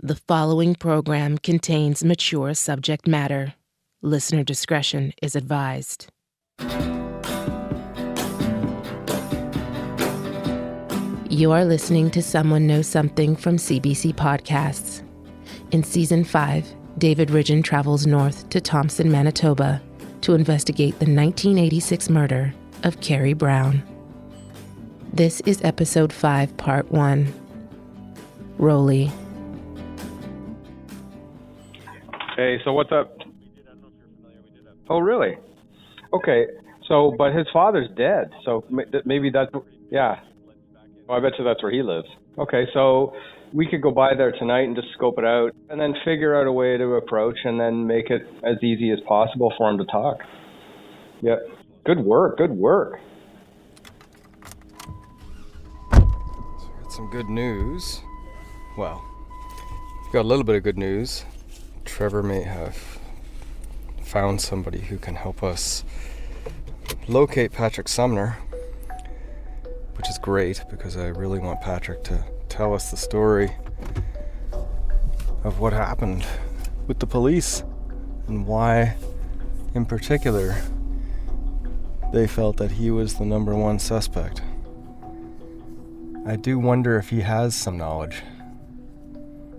The following program contains mature subject matter. Listener discretion is advised. You are listening to Someone Knows Something from CBC Podcasts. In Season 5, David Ridgen travels north to Thompson, Manitoba to investigate the 1986 murder of Kerrie Brown. This is Episode 5, Part 1. Rolly. Hey, so what's up? Oh, really? Okay, so, but his father's dead, so maybe that's, yeah. Well, I bet you that's where he lives. Okay, so we could go by there tonight and just scope it out, and then figure out a way to approach, and then make it as easy as possible for him to talk. Yep. Good work, good work. So we got some good news. Well, we've got a little bit of good news. Trevor may have found somebody who can help us locate Patrick Sumner, which is great because I really want Patrick to tell us the story of what happened with the police and why, in particular, they felt that he was the number one suspect. I do wonder if he has some knowledge.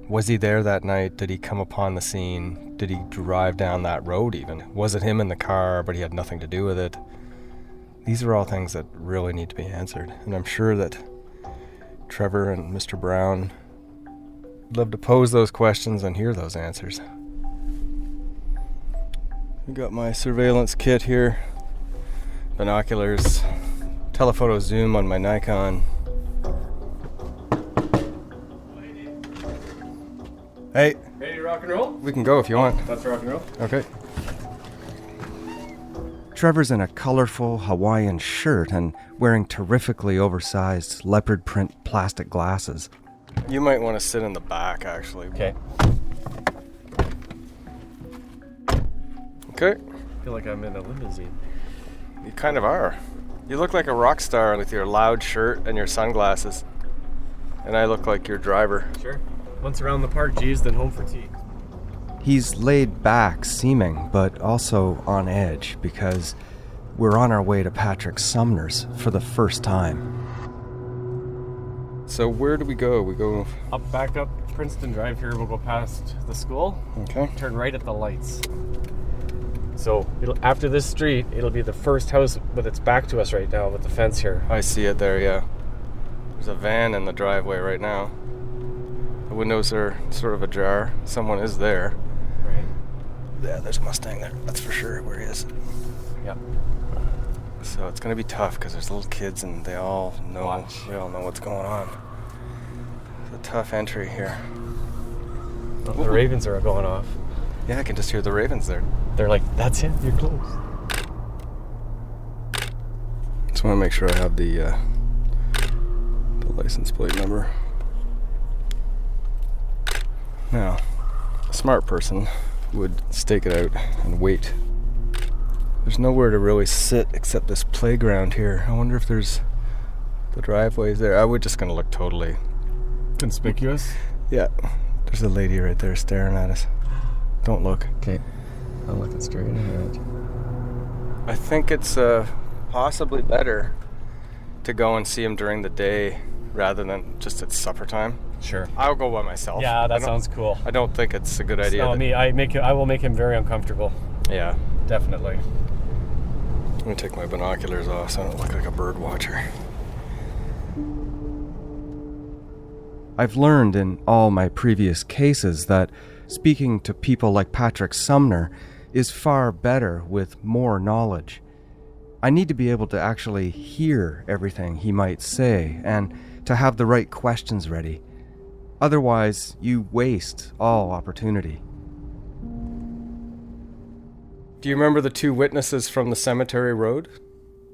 Was he there that night? Did he come upon the scene? Did he drive down that road even? Was it him in the car, but he had nothing to do with it? These are all things that really need to be answered. And I'm sure that Trevor and Mr. Brown would love to pose those questions and hear those answers. I got my surveillance kit here. Binoculars. Telephoto zoom on my Nikon. Hey. Ready to rock and roll? We can go if you want. Let's rock and roll. Okay. Trevor's in a colorful Hawaiian shirt and wearing terrifically oversized leopard print plastic glasses. You might want to sit in the back, actually. Okay. Okay. I feel like I'm in a limousine. You kind of are. You look like a rock star with your loud shirt and your sunglasses. And I look like your driver. Sure. Once around the park, geez, then home for tea. He's laid back seeming, but also on edge because we're on our way to Patrick Sumner's for the first time. So where do we go? We go... Back up Princeton Drive here. We'll go past the school. Okay. Turn right at the lights. So after this street, it'll be the first house with its back to us right now with the fence here. I see it there, yeah. There's a van in the driveway right now. The windows are sort of ajar. Someone is there. Right. Yeah, there's a Mustang there. That's for sure where he is. Yep. So it's going to be tough because there's little kids and they all know what's going on. It's a tough entry here. Oh, the ravens are going off. Yeah, I can just hear the ravens there. They're like, that's it, you're close. Just want to make sure I have the license plate number. Now, a smart person would stake it out and wait. There's nowhere to really sit except this playground here. I wonder if there's the driveways there. I would just gonna look totally Conspicuous? Yeah, there's a lady right there staring at us. Don't look. Okay, I'm looking straight ahead. I think it's possibly better to go and see him during the day rather than just at supper time. Sure. I'll go by myself. Yeah, that sounds cool. I don't think it's a good idea. No, me. I will make him very uncomfortable. Yeah. Definitely. I'm gonna take my binoculars off so I don't look like a bird watcher. I've learned in all my previous cases that speaking to people like Patrick Sumner is far better with more knowledge. I need to be able to actually hear everything he might say and to have the right questions ready. Otherwise, you waste all opportunity. Do you remember the two witnesses from the cemetery road?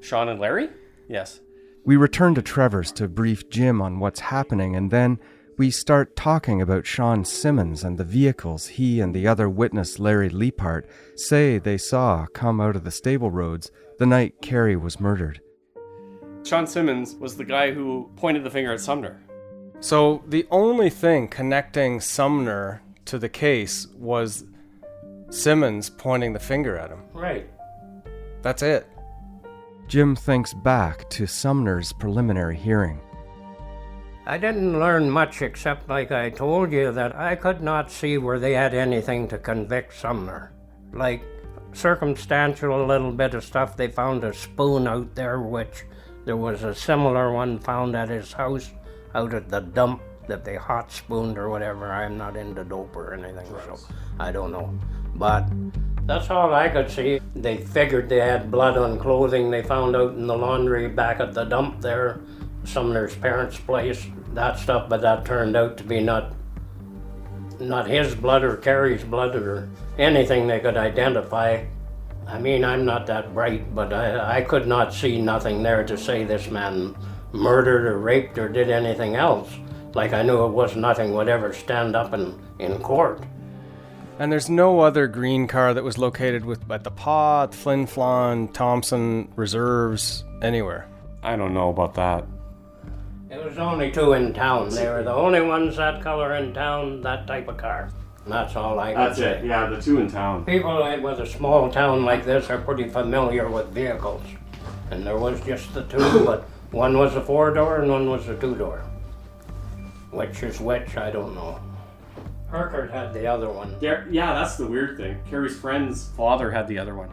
Sean and Larry? Yes. We return to Trevor's to brief Jim on what's happening, and then we start talking about Sean Simmons and the vehicles he and the other witness, Larry Leapart, say they saw come out of the stable roads the night Kerrie was murdered. Sean Simmons was the guy who pointed the finger at Sumner. So the only thing connecting Sumner to the case was Simmons pointing the finger at him. Right. That's it. Jim thinks back to Sumner's preliminary hearing. I didn't learn much except, like I told you, that I could not see where they had anything to convict Sumner. Like circumstantial, a little bit of stuff. They found a spoon out there, which there was a similar one found at his house out at the dump that they hot spooned or whatever. I'm not into dope or anything, so I don't know. But that's all I could see. They figured they had blood on clothing they found out in the laundry back at the dump there, Sumner's parents' place, that stuff, but that turned out to be not his blood or Kerrie's blood or anything they could identify. I mean, I'm not that bright, but I could not see nothing there to say this man murdered or raped or did anything else. Like I knew it was nothing would ever stand up in court. And there's no other green car that was located at the Pod, Flin Flon, Thompson, Reserves, anywhere. I don't know about that. There was only two in town. They were the only ones that color in town, that type of car. And that's all I could say. Yeah, the two in town. People with a small town like this are pretty familiar with vehicles. And there was just the two, but one was a 4-door and one was a 2-door. Which is which, I don't know. Herkert had the other one. Yeah, that's the weird thing. Kerrie's friend's father had the other one.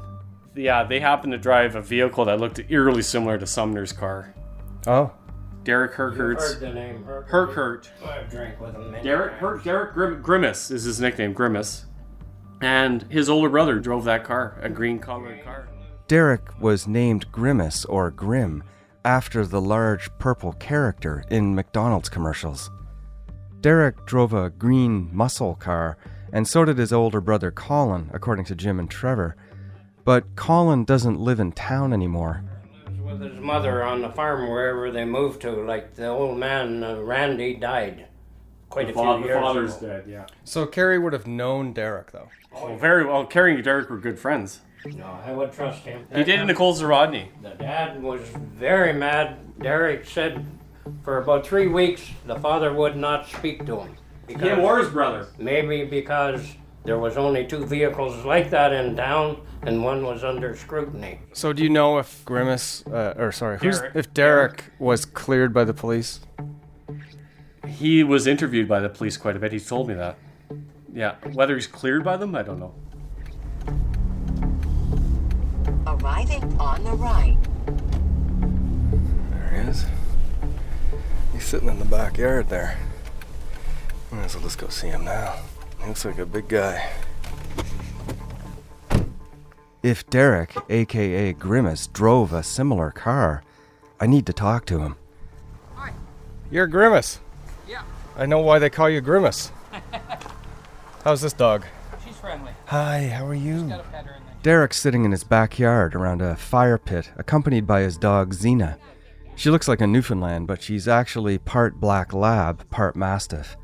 Yeah, they happened to drive a vehicle that looked eerily similar to Sumner's car. Oh. Derek Herkert's. Heard the name Herkert. I've drank with him. Derek Grimace is his nickname, Grimace. And his older brother drove that car, a green-colored car. Derek was named Grimace or Grim after the large purple character in McDonald's commercials. Derek drove a green muscle car, and so did his older brother Colin, according to Jim and Trevor. But Colin doesn't live in town anymore. He was with his mother on the farm wherever they moved to. Like the old man, Randy, died quite a few years ago. The father's dead, yeah. So Kerrie would have known Derek, though. Well, very well. Kerrie and Derek were good friends. No, I would trust him. He dated Nicole Zarodny. The dad was very mad. Derek said for about 3 weeks the father would not speak to him. He or his brother. Maybe because there was only 2 vehicles like that in town and one was under scrutiny. So do you know if if Derek was cleared by the police? He was interviewed by the police quite a bit. He told me that. Yeah, whether he's cleared by them, I don't know. Arriving on the right. There he is. He's sitting in the backyard there. Might as well just go see him now. He looks like a big guy. If Derek, aka Grimace, drove a similar car, I need to talk to him. Hi. You're Grimace. Yeah. I know why they call you Grimace. How's this dog? She's friendly. Hi, how are you? Just got a pet her in there. Derek's sitting in his backyard around a fire pit, accompanied by his dog Xena. She looks like a Newfoundland, but she's actually part black lab, part mastiff.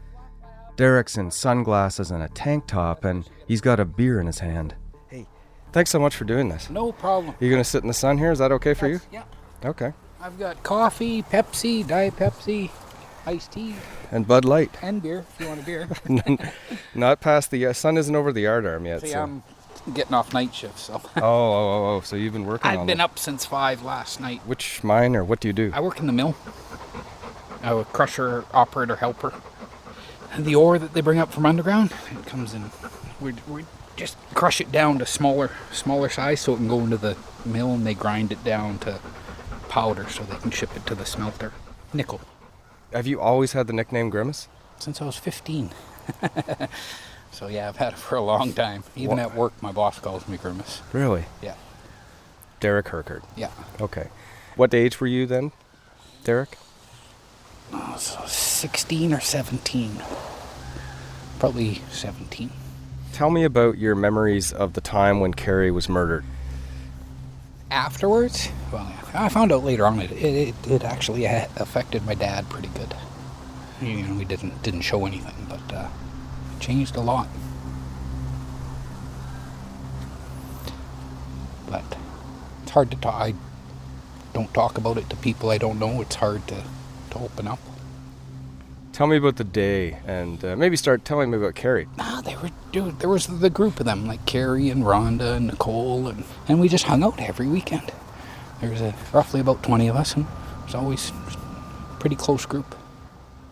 Derek's in sunglasses and a tank top, and he's got a beer in his hand. Hey, thanks so much for doing this. No problem. You gonna sit in the sun here? Is that okay for you? Yeah. Okay. I've got coffee, Pepsi, Diet Pepsi, iced tea, And Bud Light. and beer if you want a beer. Not past the sun isn't over the yard arm yet. See, So. I'm getting off night shift, so. Oh, so you've been working on I've been up since 5 last night. Which mine, or what do you do? I work in the mill. I'm a crusher, operator, helper. And the ore that they bring up from underground, it comes in. We just crush it down to smaller size so it can go into the mill, and they grind it down to powder so they can ship it to the smelter. Nickel. Have you always had the nickname Grimace? Since I was 15. So yeah, I've had it for a long time. Even at work, my boss calls me Grimace. Really? Yeah. Derek Herkert. Yeah. Okay. What age were you then, Derek? Oh, so 16 or 17. Probably 17. Tell me about your memories of the time when Kerrie was murdered. Afterwards, well, I found out later on it actually affected my dad pretty good. You know, we didn't show anything, but it changed a lot. But it's hard to talk. I don't talk about it to people I don't know. It's hard to open up. Tell me about the day, and maybe start telling me about Kerrie. There was the group of them, like Kerrie and Rhonda and Nicole, and we just hung out every weekend. There was roughly about 20 of us, and it was always a pretty close group.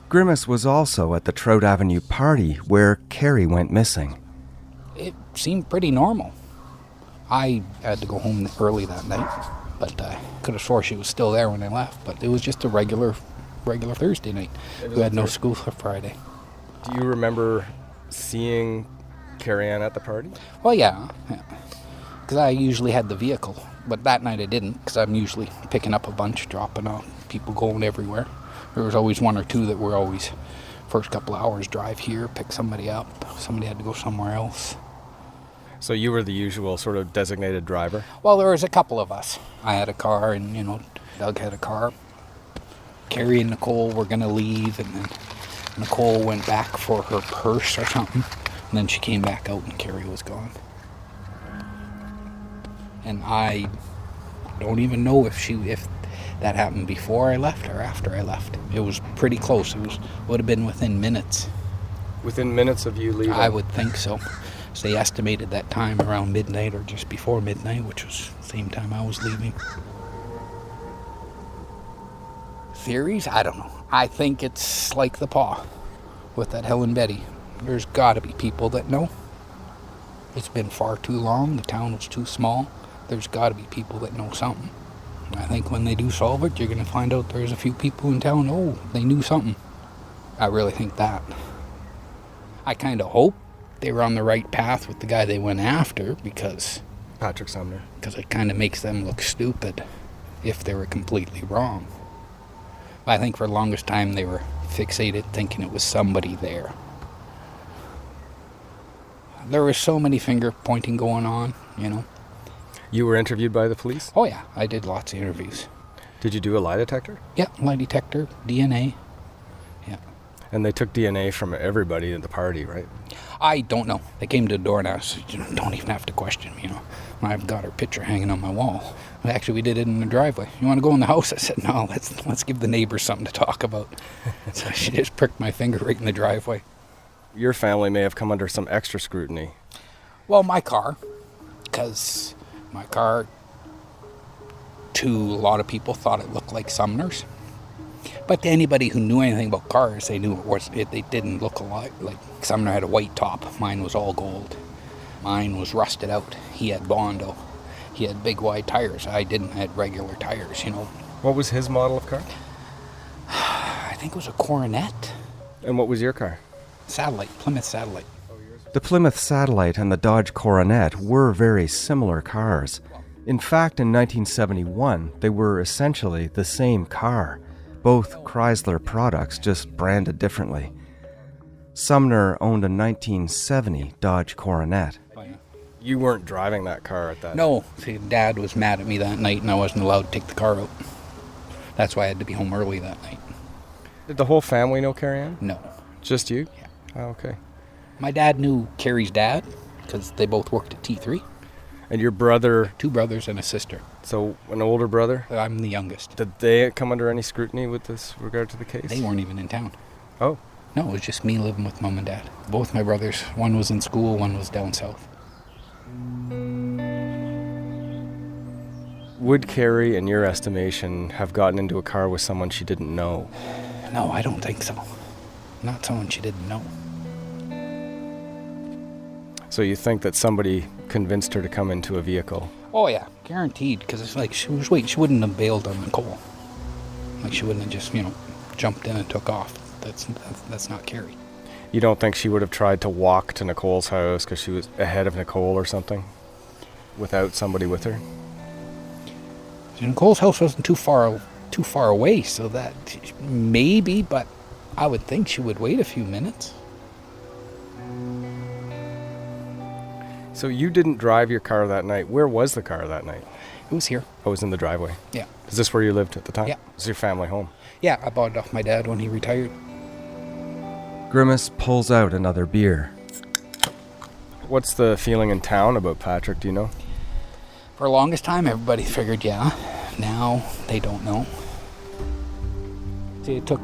Grimace was also at the Trout Avenue party where Kerrie went missing. It seemed pretty normal. I had to go home early that night, but I could have swore she was still there when I left, but it was just a regular Thursday night. We had no school for Friday. Do you remember seeing Kerrie Ann at the party? Well, yeah. Because I usually had the vehicle, but that night I didn't, because I'm usually picking up a bunch, dropping off, people going everywhere. There was always one or two that were always, first couple of hours, drive here, pick somebody up. Somebody had to go somewhere else. So you were the usual sort of designated driver? Well, there was a couple of us. I had a car, and, Doug had a car. Kerrie and Nicole were going to leave, and then Nicole went back for her purse or something, and then she came back out and Kerrie was gone. And I don't even know if that happened before I left or after I left. It was pretty close. Would have been within minutes. Within minutes of you leaving? I would think so. So they estimated that time around midnight or just before midnight, which was the same time I was leaving. Theories? I don't know. I think it's like the paw with that Helen Betty. There's got to be people that know. It's been far too long. The town was too small. There's got to be people that know something. I think when they do solve it, you're going to find out there's a few people in town, they knew something. I really think that. I kind of hope they were on the right path with the guy they went after, because Patrick Sumner. Because it kind of makes them look stupid if they were completely wrong. I think for the longest time they were fixated thinking it was somebody there. There was so many finger pointing going on, You were interviewed by the police? Oh yeah, I did lots of interviews. Did you do a lie detector? Yeah, lie detector, DNA. Yeah. And they took DNA from everybody at the party, right? I don't know. They came to the door and I said, don't even have to question me, I've got her picture hanging on my wall. Actually, we did it in the driveway. You want to go in the house? I said, no, let's give the neighbors something to talk about. So she just pricked my finger right in the driveway. Your family may have come under some extra scrutiny. Well, my car, because my car, to a lot of people, thought it looked like Sumner's. But to anybody who knew anything about cars, they knew it didn't look a lot like Sumner had a white top. Mine was all gold. Mine was rusted out. He had Bondo. He had big wide tires. I didn't. I had regular tires, What was his model of car? I think it was a Coronet. And what was your car? Satellite, Plymouth Satellite. The Plymouth Satellite and the Dodge Coronet were very similar cars. In fact, in 1971, they were essentially the same car. Both Chrysler products, just branded differently. Sumner owned a 1970 Dodge Coronet. You weren't driving that car at that time? No. See, Dad was mad at me that night and I wasn't allowed to take the car out. That's why I had to be home early that night. Did the whole family know Kerrie Ann? No. Just you? Yeah. Oh, okay. My dad knew Kerrie's dad because they both worked at T3. And your brother? 2 brothers and a sister. So an older brother? I'm the youngest. Did they come under any scrutiny with this regard to the case? They weren't even in town. Oh. No, it was just me living with Mom and Dad. Both my brothers. One was in school, one was down south. Would Kerrie, in your estimation, have gotten into a car with someone she didn't know? No, I don't think so. Not someone she didn't know. So you think that somebody convinced her to come into a vehicle? Oh yeah, guaranteed, because it's like she wouldn't have bailed on Nicole. Like she wouldn't have just, jumped in and took off. That's not Kerrie. You don't think she would have tried to walk to Nicole's house because she was ahead of Nicole or something? Without somebody with her? See, Nicole's house wasn't too far away, so that maybe, but I would think she would wait a few minutes. So you didn't drive your car that night. Where was the car that night? It was here. Oh, it was in the driveway? Yeah. Is this where you lived at the time? Yeah. Is your family home? Yeah, I bought it off my dad when he retired. Grimace pulls out another beer. What's the feeling in town about Patrick, do you know? For the longest time, everybody figured, yeah. Now, they don't know. See, it took,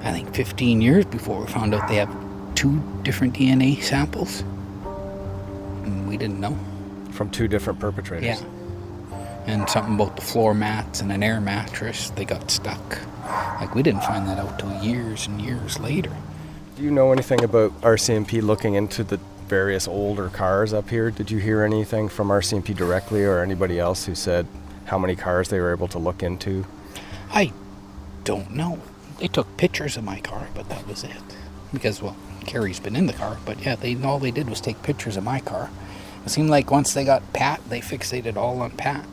I think 15 years before we found out they have 2 different DNA samples. And we didn't know. From 2 different perpetrators? Yeah. And something about the floor mats and an air mattress, they got stuck. Like, we didn't find that out till years and years later. Do you know anything about RCMP looking into the various older cars up here? Did you hear anything from RCMP directly or anybody else who said how many cars they were able to look into? I don't know. They took pictures of my car, but that was it. Because, well, Kerrie's been in the car, but yeah, all they did was take pictures of my car. It seemed like once they got Pat, they fixated all on Pat.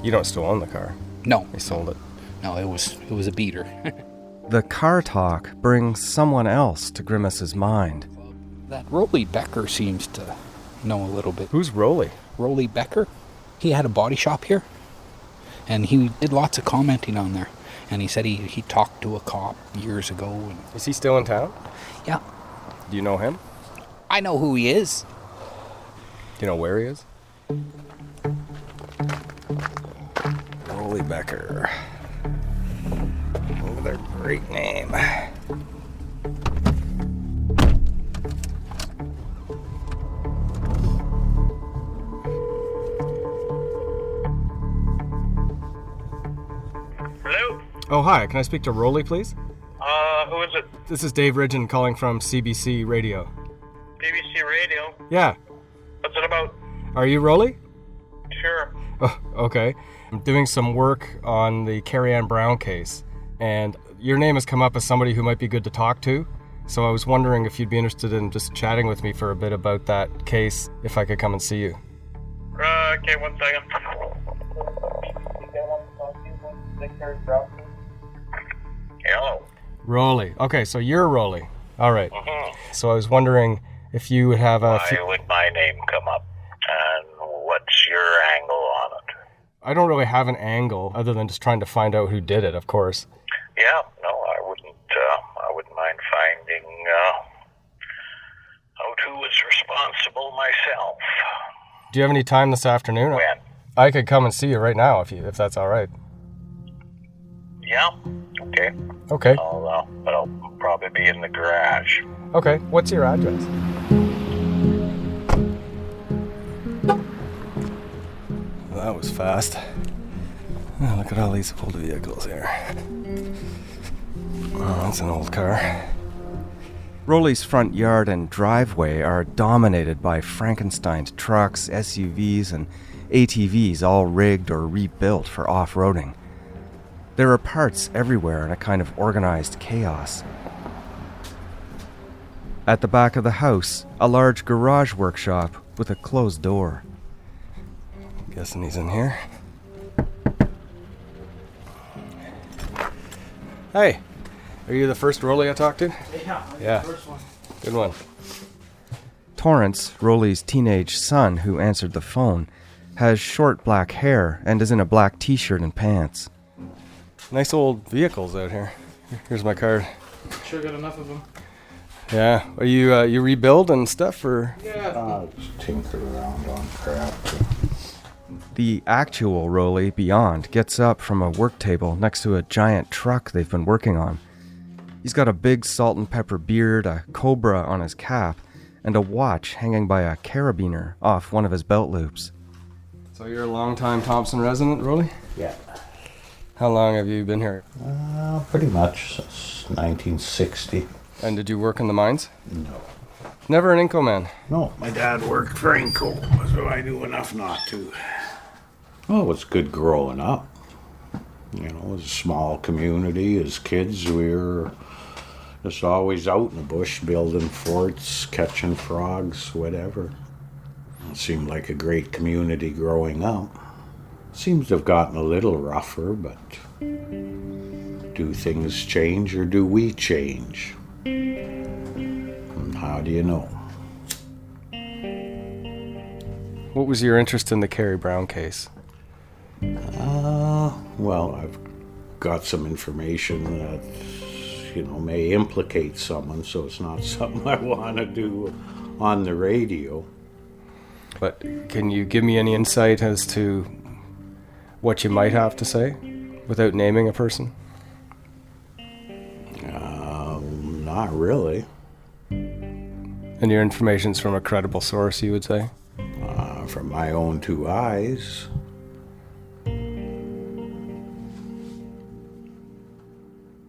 You don't still own the car? No. They sold it? No, it was a beater. The car talk brings someone else to Grimace's mind. That Rolly Becker seems to know a little bit. Who's Rolly? Rolly Becker? He had a body shop here, and he did lots of commenting on there. And he said he talked to a cop years ago. And is he still in town? Yeah. Do you know him? I know who he is. Do you know where he is? Rolly Becker. Oh, their great name. Hello? Oh, hi. Can I speak to Rolly, please? Who is it? This is Dave Ridgen calling from CBC Radio. BBC Radio? Yeah. What's it about? Are you Rolly? Sure. Oh, okay. I'm doing some work on the Kerrie Brown case, and your name has come up as somebody who might be good to talk to. So I was wondering if you'd be interested in just chatting with me for a bit about that case, if I could come and see you. Okay, 1 second. Hello. Rolly. Okay, so you're Rolly. All right. Mm-hmm. So I was wondering if you would have a... Why would my name come up? And what's your angle on it? I don't really have an angle other than just trying to find out who did it, of course. Yeah, no, I wouldn't mind finding out who was responsible myself. Do you have any time this afternoon? When? I could come and see you right now if that's all right. Yeah, okay. Okay. But I'll probably be in the garage. Okay, what's your address? Well, that was fast. Oh, look at all these old vehicles here. Oh, that's an old car. Rolly's front yard and driveway are dominated by Frankenstein's trucks, SUVs, and ATVs all rigged or rebuilt for off-roading. There are parts everywhere in a kind of organized chaos. At the back of the house, a large garage workshop with a closed door. I'm guessing he's in here. Hey, are you the first Rolly I talked to? Yeah. The first one. Good one. Torrance, Rolly's teenage son who answered the phone, has short black hair and is in a black t-shirt and pants. Nice old vehicles out here. Here's my card. Sure got enough of them. Yeah. Are you rebuild and stuff, or? Yeah. Just tinker around on crap. The actual Rolly beyond gets up from a work table next to a giant truck they've been working on. He's got a big salt and pepper beard, a cobra on his cap, and a watch hanging by a carabiner off one of his belt loops. So you're a long-time Thompson resident, Rolly? Yeah. How long have you been here? Pretty much since 1960. And did you work in the mines? No. Never an Inco man? No, my dad worked for Inco, so I knew enough not to. Well, it was good growing up. You know, it was a small community. As kids, we were just always out in the bush building forts, catching frogs, whatever. It seemed like a great community growing up. Seems to have gotten a little rougher, but do things change or do we change? And how do you know? What was your interest in the Kerrie Brown case? Well, I've got some information that, may implicate someone, so it's not something I want to do on the radio. But can you give me any insight as to what you might have to say without naming a person? not really. And your information's from a credible source, you would say? From my own two eyes.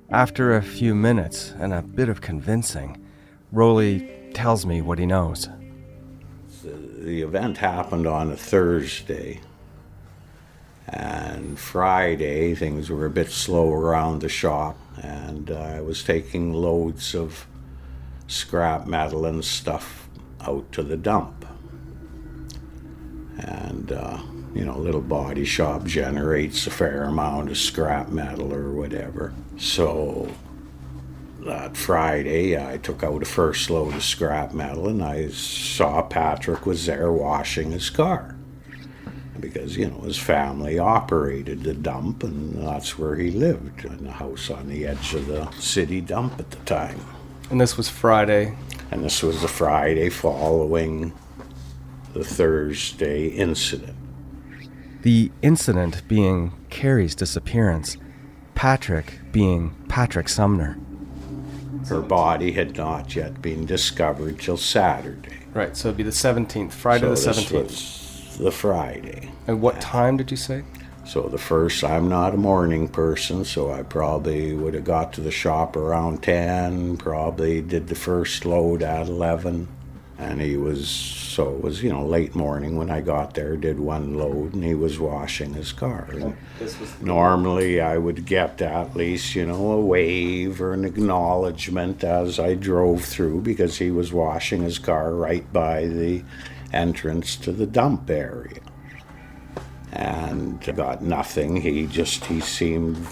After a few minutes and a bit of convincing, Rowley tells me what he knows. The event happened on a Thursday, and Friday things were a bit slow around the shop, and I was taking loads of scrap metal and stuff out to the dump. And, little body shop generates a fair amount of scrap metal or whatever. So that Friday, I took out a first load of scrap metal, and I saw Patrick was there washing his car. Because, his family operated the dump, and that's where he lived, in the house on the edge of the city dump at the time. And this was Friday? And this was the Friday following the Thursday incident. The incident being Kerrie's disappearance, Patrick being Patrick Sumner. Her body had not yet been discovered till Saturday. Right, so it'd be the 17th, Friday the 17th. This was the Friday. And what time did you say? So I'm not a morning person, so I probably would have got to the shop around 10, probably did the first load at 11. And it was late morning when I got there, did one load, and he was washing his car. And normally I would get at least, a wave or an acknowledgement as I drove through, because he was washing his car right by the entrance to the dump area. And I got nothing. He seemed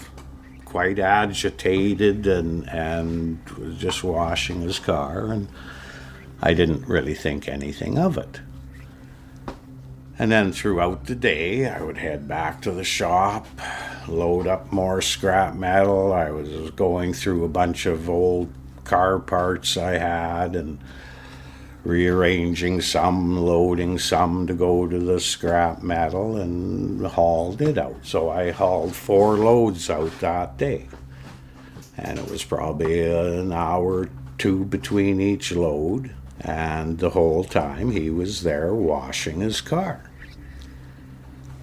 quite agitated and was just washing his car, and I didn't really think anything of it. And then throughout the day, I would head back to the shop, load up more scrap metal. I was going through a bunch of old car parts I had and rearranging some, loading some to go to the scrap metal, and hauled it out. So I hauled 4 loads out that day. And it was probably an hour or 2 between each load. And the whole time he was there washing his car.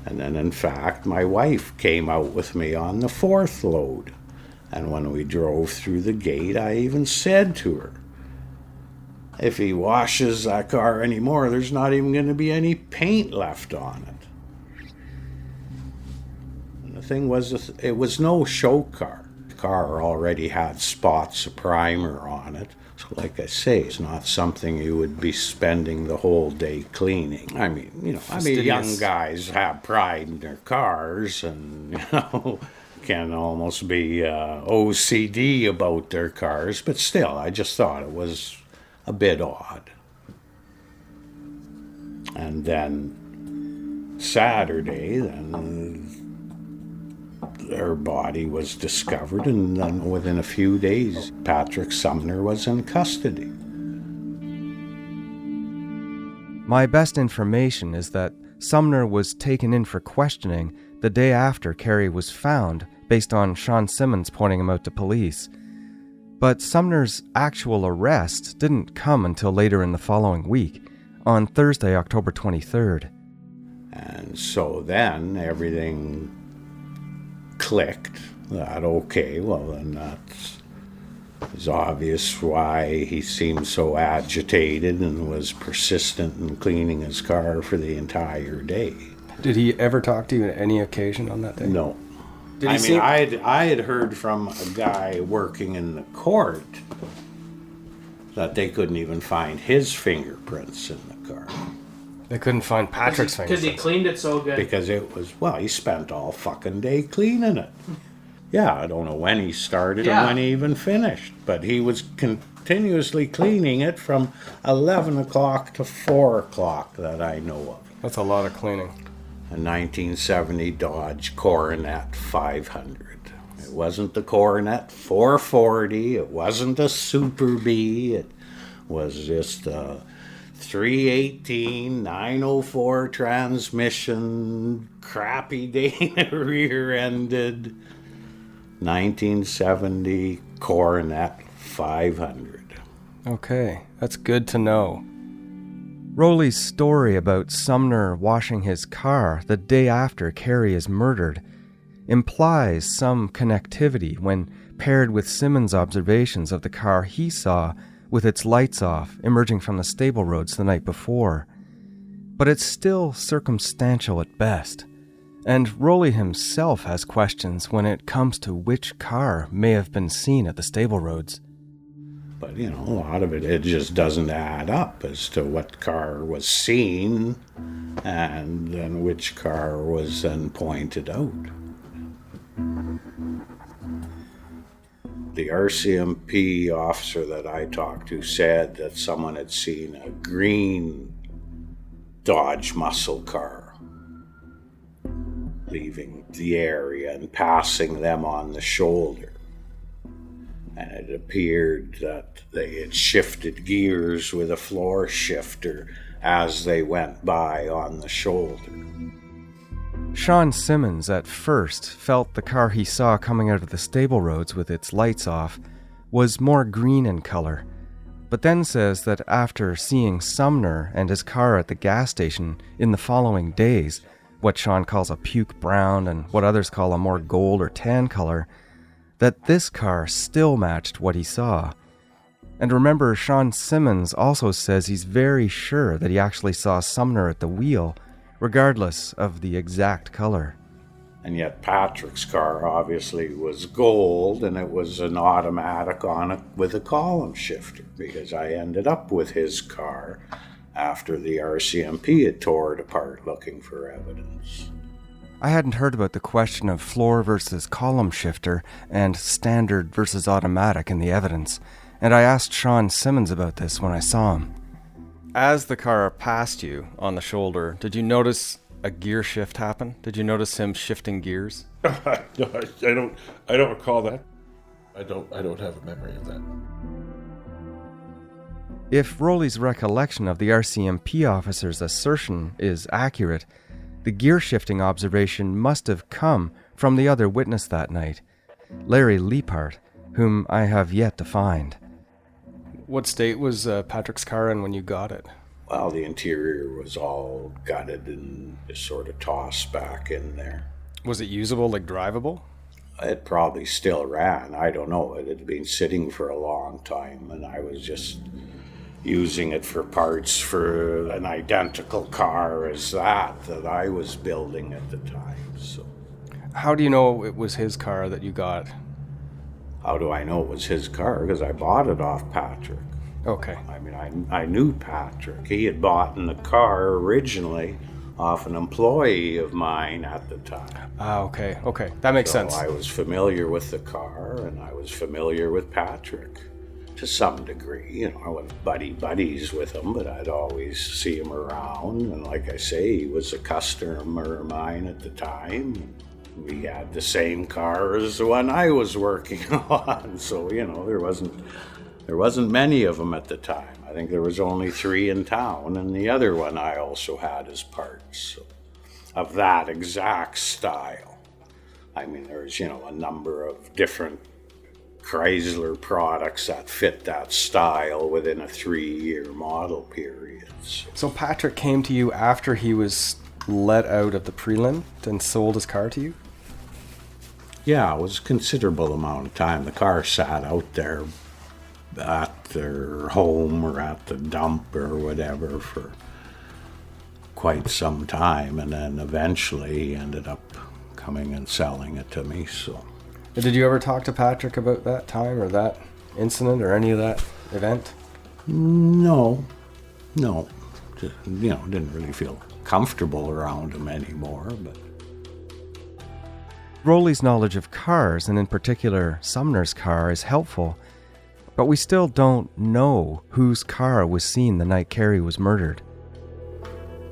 And then, in fact, my wife came out with me on the 4th load. And when we drove through the gate, I even said to her, if he washes that car anymore, there's not even going to be any paint left on it. And the thing was, it was no show car. The car already had spots of primer on it. So like I say, it's not something you would be spending the whole day cleaning. I mean, young guys have pride in their cars and, can almost be OCD about their cars. But still, I just thought it was a bit odd. And then Saturday, her body was discovered, and then within a few days, Patrick Sumner was in custody. My best information is that Sumner was taken in for questioning the day after Kerrie was found, based on Sean Simmons pointing him out to police. But Sumner's actual arrest didn't come until later in the following week, on Thursday, October 23rd. And so then everything clicked that, okay, well then it's obvious why he seemed so agitated and was persistent in cleaning his car for the entire day. Did he ever talk to you on any occasion on that day? No. I had heard from a guy working in the court that they couldn't even find his fingerprints in the car. They couldn't find Patrick's fingerprints. Because he cleaned it so good. Because it was, he spent all fucking day cleaning it. Yeah, I don't know when he started or when he even finished, but he was continuously cleaning it from 11 o'clock to 4 o'clock that I know of. That's a lot of cleaning. A 1970 Dodge Coronet 500. It wasn't the Coronet 440, it wasn't a Super B, it was just a 318 904 transmission, crappy Dana rear-ended 1970 Coronet 500. Okay, that's good to know. Rowley's story about Sumner washing his car the day after Kerrie is murdered implies some connectivity when paired with Simmons' observations of the car he saw with its lights off emerging from the stable roads the night before. But it's still circumstantial at best, and Rowley himself has questions when it comes to which car may have been seen at the stable roads. But, a lot of it just doesn't add up as to what car was seen and then which car was then pointed out. The RCMP officer that I talked to said that someone had seen a green Dodge muscle car leaving the area and passing them on the shoulder. And it appeared that they had shifted gears with a floor shifter as they went by on the shoulder. Sean Simmons at first felt the car he saw coming out of the stable roads with its lights off was more green in color, but then says that after seeing Sumner and his car at the gas station in the following days, what Sean calls a puke brown and what others call a more gold or tan color, that this car still matched what he saw. And remember, Sean Simmons also says he's very sure that he actually saw Sumner at the wheel, regardless of the exact color. And yet Patrick's car obviously was gold, and it was an automatic on it with a column shifter, because I ended up with his car after the RCMP had tore it apart looking for evidence. I hadn't heard about the question of floor versus column shifter and standard versus automatic in the evidence, and I asked Sean Simmons about this when I saw him. As the car passed you on the shoulder, did you notice a gear shift happen? Did you notice him shifting gears? No, I don't recall that. I don't have a memory of that. If Rowley's recollection of the RCMP officer's assertion is accurate, the gear-shifting observation must have come from the other witness that night, Larry Leapart, whom I have yet to find. What state was Patrick's car in when you got it? Well, the interior was all gutted and just sort of tossed back in there. Was it usable, like drivable? It probably still ran. I don't know. It had been sitting for a long time, and I was just using it for parts for an identical car as that I was building at the time. So, how do you know it was his car that you got? How do I know it was his car? Because I bought it off Patrick. Okay. I mean, I knew Patrick. He had bought the car originally off an employee of mine at the time. Okay. That makes sense. I was familiar with the car, and I was familiar with Patrick to some degree. I wasn't buddies with him, but I'd always see him around. And like I say, he was a customer of mine at the time. We had the same car as the one I was working on. So, there wasn't many of them at the time. I think there was only 3 in town, and the other one I also had as parts of that exact style. I mean, there's, a number of different Chrysler products that fit that style within a 3-year model period. So Patrick came to you after he was let out of the prelim and sold his car to you? Yeah, it was a considerable amount of time. The car sat out there at their home or at the dump or whatever for quite some time, and then eventually he ended up coming and selling it to me. So, did you ever talk to Patrick about that time or that incident or any of that event? No. Just, didn't really feel comfortable around him anymore. But Rowley's knowledge of cars, and in particular Sumner's car, is helpful, but we still don't know whose car was seen the night Kerrie was murdered.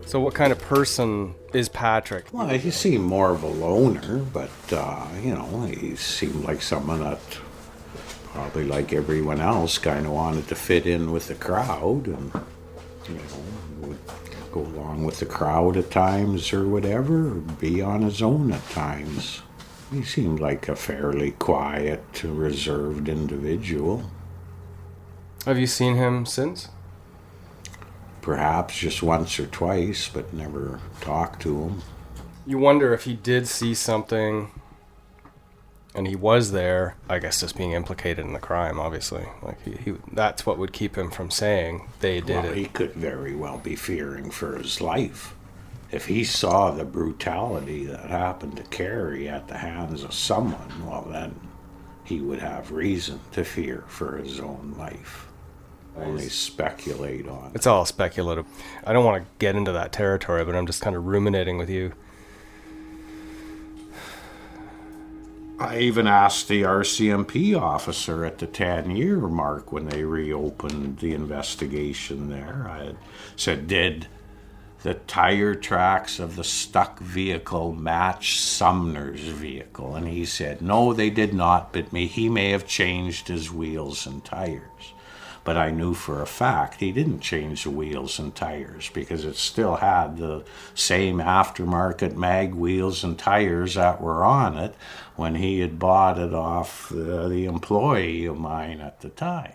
So what kind of person is Patrick? Well, he seemed more of a loner, but, he seemed like someone that, probably like everyone else, kind of wanted to fit in with the crowd and, would go along with the crowd at times or whatever, or be on his own at times. He seemed like a fairly quiet, reserved individual. Have you seen him since? Perhaps just once or twice, but never talked to him. You wonder if he did see something and he was there, I guess just being implicated in the crime, obviously. Like he that's what would keep him from saying they did it. He could very well be fearing for his life. If he saw the brutality that happened to Kerrie at the hands of someone, well then he would have reason to fear for his own life. Only speculate on it. It's all speculative. I don't want to get into that territory, but I'm just kind of ruminating with you. I even asked the RCMP officer at the 10-year mark when they reopened the investigation there. I had said, did the tire tracks of the stuck vehicle match Sumner's vehicle? And he said, no, they did not, but he may have changed his wheels and tires. But I knew for a fact he didn't change the wheels and tires because it still had the same aftermarket mag wheels and tires that were on it when he had bought it off the employee of mine at the time.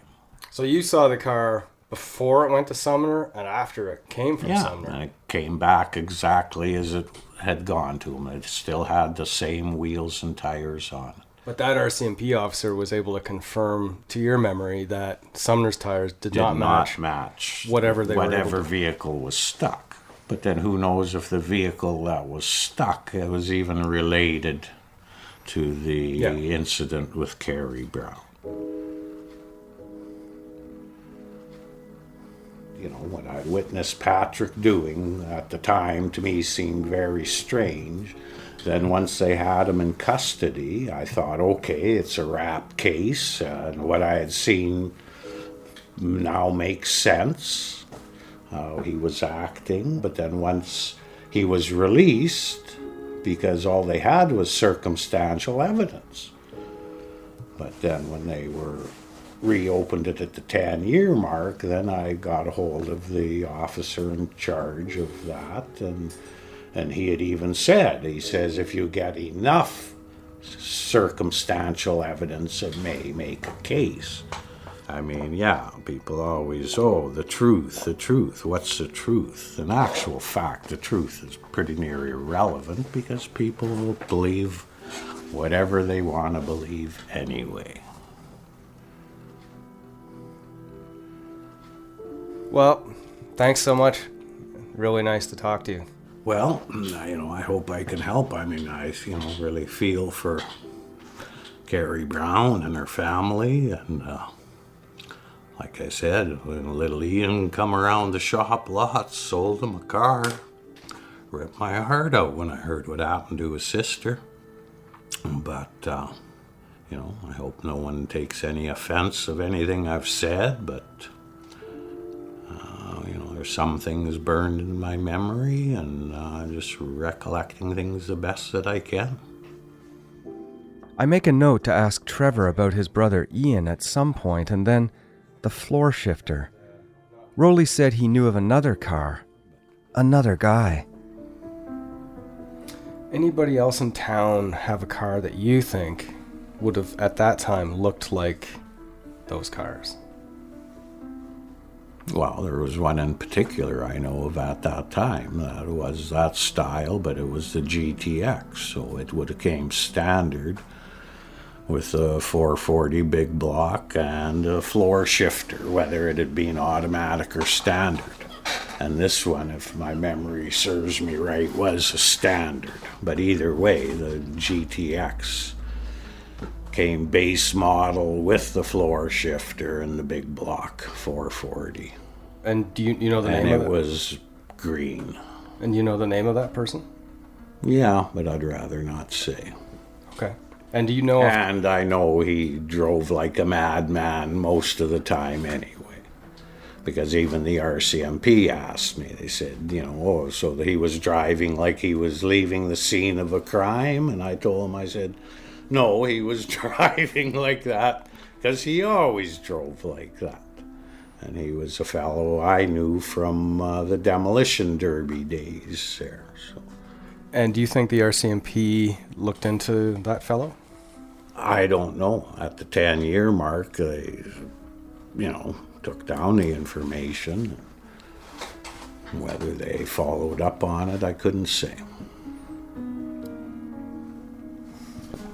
So you saw the car before it went to Sumner and after it came from Sumner? Yeah, and it came back exactly as it had gone to him. It still had the same wheels and tires on it. But that RCMP officer was able to confirm, to your memory, that Sumner's tires did not match whatever vehicle was stuck. But then who knows if the vehicle that was stuck, it was even related to the incident with Kerrie Brown. You know, what I witnessed Patrick doing at the time to me seemed very strange. Then once they had him in custody, I thought, okay, it's a wrapped case, and what I had seen now makes sense, how he was acting. But then once he was released, because all they had was circumstantial evidence. But then when they reopened it at the 10-year mark, then I got a hold of the officer in charge of that, and he had even said, he says, if you get enough circumstantial evidence, it may make a case. I mean, yeah, people always, the truth, what's the truth? In actual fact, the truth is pretty near irrelevant because people will believe whatever they want to believe anyway. Well, thanks so much. Really nice to talk to you. Well, I hope I can help. I mean, I, really feel for Kerrie Brown and her family. And like I said, when little Ian come around the shop lots, sold him a car, ripped my heart out when I heard what happened to his sister. But, I hope no one takes any offense of anything I've said, but... there's some things burned in my memory, and just recollecting things the best that I can. I make a note to ask Trevor about his brother Ian at some point, and then the floor shifter. Rowley said he knew of another car, another guy. Anybody else in town have a car that you think would have, at that time, looked like those cars? Well, there was one in particular I know of at that time that was that style, but it was the GTX, so it would have came standard with a 440 big block and a floor shifter, whether it had been automatic or standard. And this one, if my memory serves me right, was a standard. But either way, the GTX came base model with the floor shifter and the big block 440. And do you know the name of it? And it was green. And you know the name of that person? Yeah, but I'd rather not say. Okay. And do you know... And I know he drove like a madman most of the time anyway. Because even the RCMP asked me, they said, so that he was driving like he was leaving the scene of a crime. And I told him, I said, no, he was driving like that because he always drove like that. And he was a fellow I knew from the demolition derby days there. So. And do you think the RCMP looked into that fellow? I don't know. At the 10-year mark, took down the information. Whether they followed up on it, I couldn't say.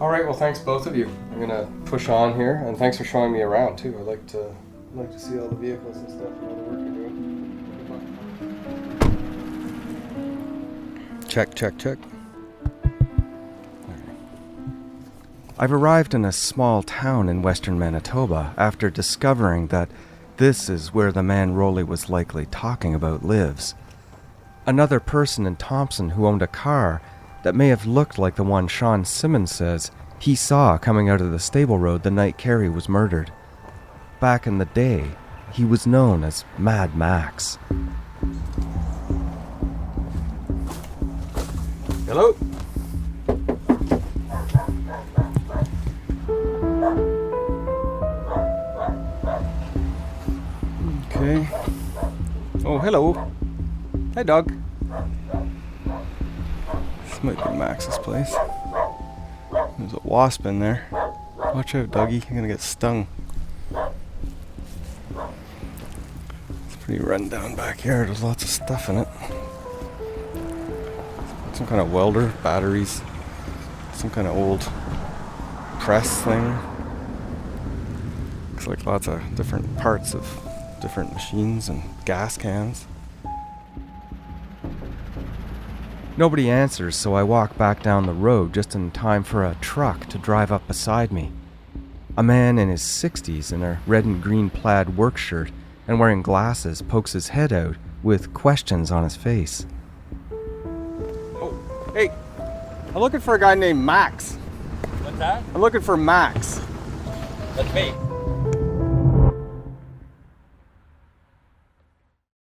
All right, well, thanks both of you. I'm gonna push on here, and thanks for showing me around too. I'd like to see all the vehicles and stuff and all the work you're doing. Check. I've arrived in a small town in western Manitoba after discovering that this is where the man Rolly was likely talking about lives. Another person in Thompson who owned a car that may have looked like the one Sean Simmons says he saw coming out of the stable road the night Kerrie was murdered. Back in the day, he was known as Mad Max. Hello? Okay. Oh, hello. Hi, dog. This might be Max's place. There's a wasp in there. Watch out, doggy. You're gonna get stung. It's a pretty run-down backyard. There's lots of stuff in it. Some kind of welder, batteries, some kind of old press thing. Looks like lots of different parts of different machines and gas cans. Nobody answers, so I walk back down the road just in time for a truck to drive up beside me. A man in his 60s in a red and green plaid work shirt and wearing glasses pokes his head out with questions on his face. Oh, hey, I'm looking for a guy named Max. What's that? I'm looking for Max. That's me.